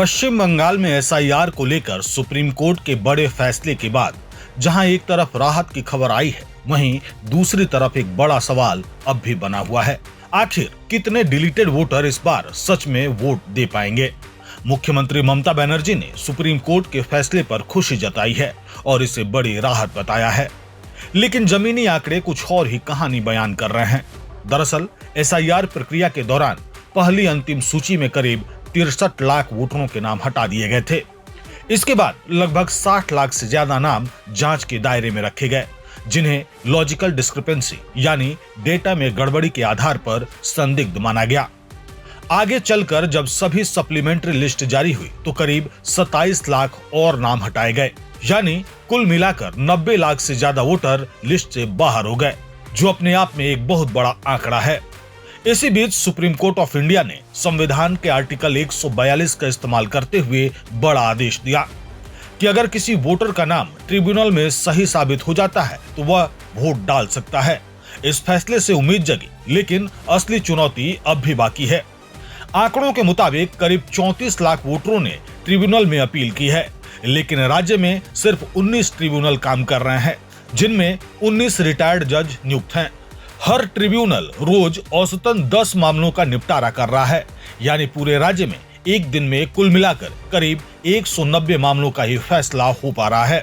पश्चिम बंगाल में एसआईआर को लेकर सुप्रीम कोर्ट के बड़े फैसले के बाद जहां एक तरफ राहत की खबर आई है, वहीं दूसरी तरफ एक बड़ा सवाल अब भी बना हुआ है। आखिर कितने डिलीटेड वोटर इस बार सच में वोट दे पाएंगे? मुख्यमंत्री ममता बनर्जी ने सुप्रीम कोर्ट के फैसले पर खुशी जताई है और इसे बड़ी राहत बताया है, लेकिन जमीनी आंकड़े कुछ और ही कहानी बयान कर रहे हैं। दरअसल एसआईआर प्रक्रिया के दौरान पहली अंतिम सूची में करीब 63 लाख वोटरों के नाम हटा दिए गए थे। इसके बाद लगभग 60 लाख से ज्यादा नाम जांच के दायरे में रखे गए, जिन्हें लॉजिकल डिस्क्रिपेंसी यानी डेटा में गड़बड़ी के आधार पर संदिग्ध माना गया। आगे चलकर जब सभी सप्लीमेंट्री लिस्ट जारी हुई तो करीब 27 लाख और नाम हटाए गए, यानी कुल मिलाकर 90 लाख से ज्यादा वोटर लिस्ट से बाहर हो गए, जो अपने आप में एक बहुत बड़ा आंकड़ा है। इसी बीच सुप्रीम कोर्ट ऑफ इंडिया ने संविधान के आर्टिकल 142 का इस्तेमाल करते हुए बड़ा आदेश दिया कि अगर किसी वोटर का नाम ट्रिब्यूनल में सही साबित हो जाता है तो वह वोट डाल सकता है। इस फैसले से उम्मीद जगी, लेकिन असली चुनौती अब भी बाकी है। आंकड़ों के मुताबिक करीब 34 लाख वोटरों ने ट्रिब्यूनल में अपील की है, लेकिन राज्य में सिर्फ 19 ट्रिब्यूनल काम कर रहे हैं, जिनमें 19 रिटायर्ड जज नियुक्त हैं। हर ट्रिब्यूनल रोज औसतन 10 मामलों का निपटारा कर रहा है, यानी पूरे राज्य में एक दिन में कुल मिलाकर करीब 190 मामलों का ही फैसला हो पा रहा है।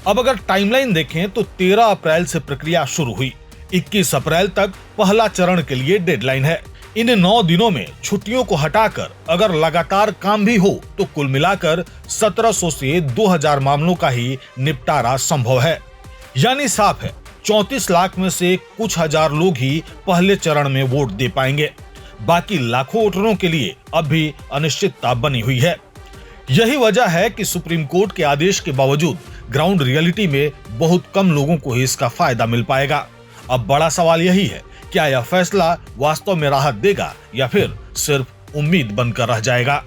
अब अगर टाइमलाइन देखें तो 13 अप्रैल से प्रक्रिया शुरू हुई। 21 अप्रैल तक पहला चरण के लिए डेडलाइन है। इन 9 दिनों में छुट्टियों को हटाकर अगर लगातार काम भी हो तो कुल मिलाकर 1700 से 2000 मामलों का ही निपटारा संभव है। यानी साफ है 34 लाख में से कुछ हजार लोग ही पहले चरण में वोट दे पाएंगे। बाकी लाखों वोटरों के लिए अब भी अनिश्चितता बनी हुई है। यही वजह है कि सुप्रीम कोर्ट के आदेश के बावजूद ग्राउंड रियलिटी में बहुत कम लोगों को ही इसका फायदा मिल पाएगा। अब बड़ा सवाल यही है, क्या यह फैसला वास्तव में राहत देगा या फिर सिर्फ उम्मीद बनकर रह जाएगा?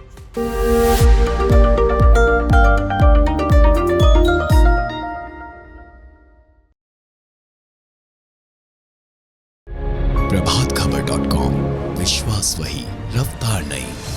प्रभातखबर.com, विश्वास वही, रफ्तार नहीं।